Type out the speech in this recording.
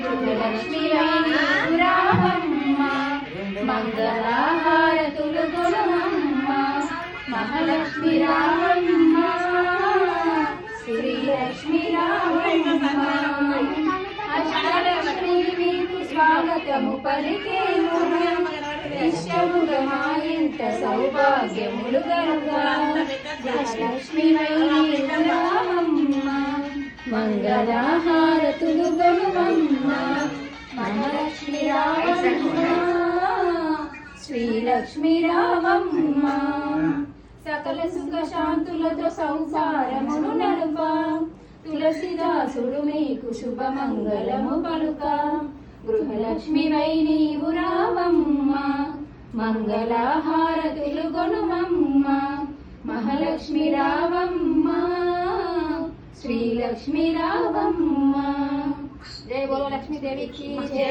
గృహలక్ష్మి రావమ్మ మంగళహారతులు గొడవమ్మ మహాలక్ష్మి రావమ్మ శ్రీలక్ష్మి రావమ్మ అష్టలక్ష్మి మీకు స్వాగతము పలికేము ఇష్టముగా మా ఇంట సౌభాగ్యములు గలుగా లక్ష్మి రావమ్మ మంగళహారతులు గొలువమ్మ మహాలక్ష్మి రావమ్మ శ్రీలక్ష్మి రావమ్మ సకల సుఖ శాంతులతో సంసారమును నడుప తులసిదాసుడు మీకు శుభమంగళము పలుక గృహలక్ష్మి వై నీవు రావమ్మ మంగళహారతులు గొనుమమ్మ మహాలక్ష్మి రావమ్మ శ్రీలక్ష్మి రావమ్మ జై బోలో లక్ష్మీదేవికి జై।